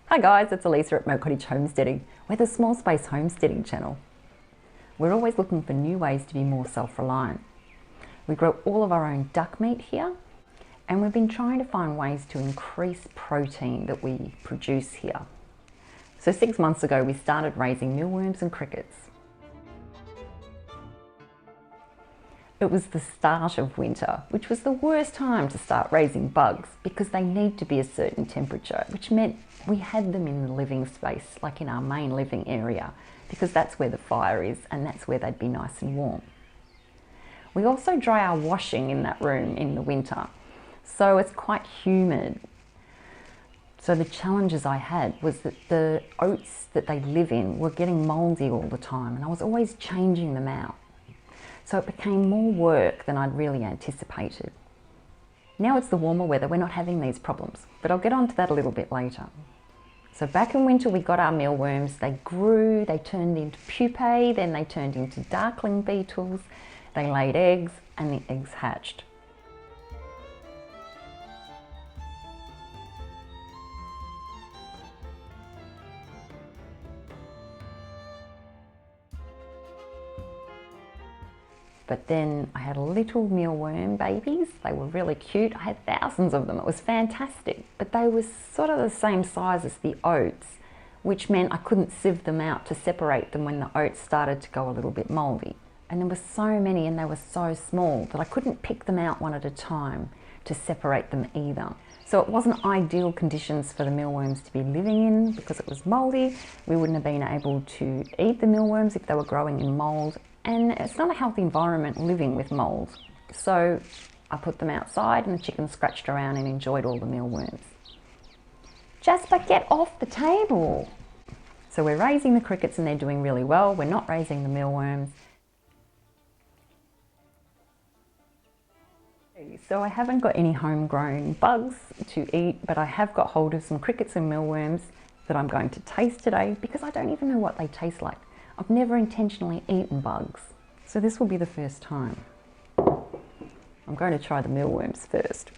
Hi guys, it's Elissa at Moat Cottage Homesteading. We're the small space homesteading channel. We're always looking for new ways to be more self-reliant. We grow all of our own duck meat here, and we've been trying to find ways to increase protein that we produce here. So 6 months ago we started raising mealworms and crickets. It was the start of winter, which was the worst time to start raising bugs because they need to be a certain temperature, which meant we had them in the living space, like in our main living area, because that's where the fire is and that's where they'd be nice and warm. We also dry our washing in that room in the winter, so it's quite humid. So the challenges I had was that the oats that they live in were getting mouldy all the time, and I was always changing them out. So it became more work than I'd really anticipated. Now it's the warmer weather, we're not having these problems, but I'll get on to that a little bit later. So back in winter we got our mealworms, they grew, they turned into pupae, then they turned into darkling beetles, they laid eggs and the eggs hatched. But then I had little mealworm babies. They were really cute. I had thousands of them. It was fantastic. But they were sort of the same size as the oats, which meant I couldn't sieve them out to separate them when the oats started to go a little bit mouldy. And there were so many and they were so small that I couldn't pick them out one at a time to separate them either. So it wasn't ideal conditions for the mealworms to be living in because it was mouldy. We wouldn't have been able to eat the mealworms if they were growing in mould. And it's not a healthy environment living with mould. So I put them outside and the chickens scratched around and enjoyed all the mealworms. Jasper, get off the table. So we're raising the crickets and they're doing really well. We're not raising the mealworms. So I haven't got any homegrown bugs to eat, but I have got hold of some crickets and mealworms that I'm going to taste today because I don't even know what they taste like. I've never intentionally eaten bugs, so this will be the first time. I'm going to try the mealworms first.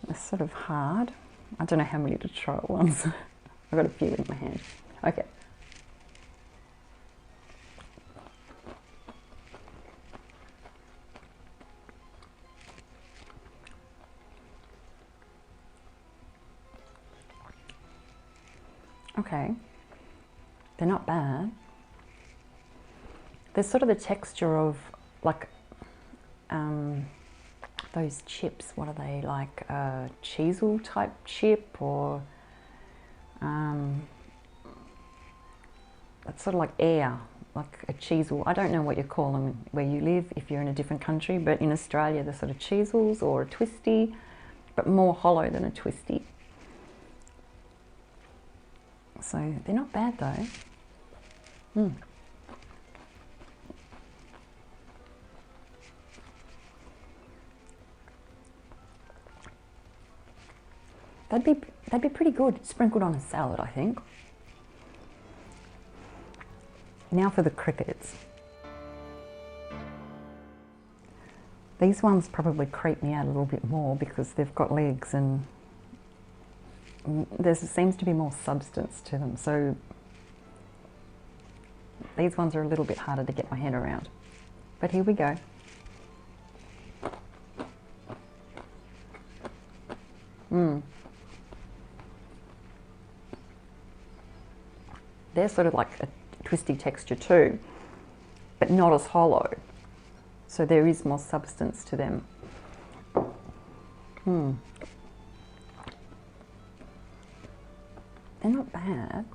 It's sort of hard. I don't know how many to try at once. I've got a few in my hand. Okay. Okay, they're not bad. They're sort of the texture of like those chips. What are they, like a cheesel type chip, or it's sort of like air, like a cheesel. I don't know what you call them where you live if you're in a different country, but in Australia they're sort of cheesels or a twisty, but more hollow than a twisty. So they're not bad though. They'd be pretty good sprinkled on a salad, I think. Now for the crickets. These ones probably creep me out a little bit more because they've got legs and there seems to be more substance to them, so these ones are a little bit harder to get my head around. But here we go. They're sort of like a twisty texture too, but not as hollow. So there is more substance to them. They're not bad.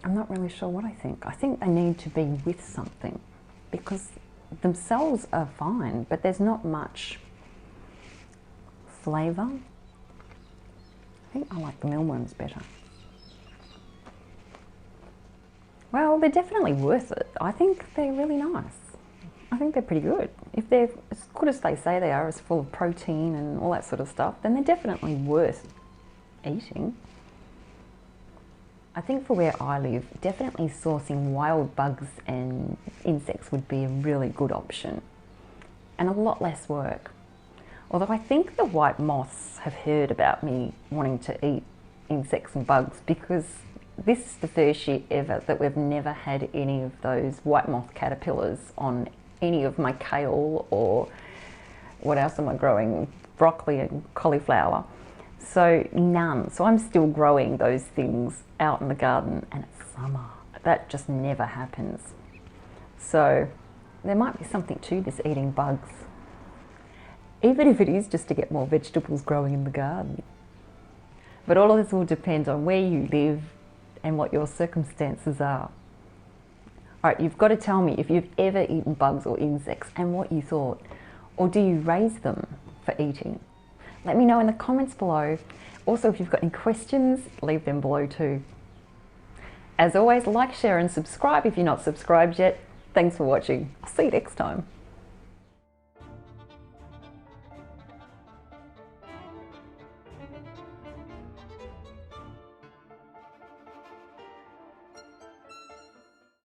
I'm not really sure what I think. I think they need to be with something because themselves are fine, but there's not much flavour. I think I like the mealworms better. Well, they're definitely worth it. I think they're really nice. I think they're pretty good. If they're as good as they say they are, as full of protein and all that sort of stuff, then they're definitely worth eating. I think for where I live, definitely sourcing wild bugs and insects would be a really good option and a lot less work. Although I think the white moths have heard about me wanting to eat insects and bugs, because this is the first year ever that we've never had any of those white moth caterpillars on any of my kale, or what else am I growing? Broccoli and cauliflower. So none. So I'm still growing those things out in the garden, and it's summer. That just never happens. So there might be something to this eating bugs, even if it is just to get more vegetables growing in the garden. But all of this will depend on where you live and what your circumstances are. All right, you've got to tell me if you've ever eaten bugs or insects and what you thought, or do you raise them for eating? Let me know in the comments below. Also, if you've got any questions, leave them below too. As always, like, share and subscribe if you're not subscribed yet. Thanks for watching. I'll see you next time.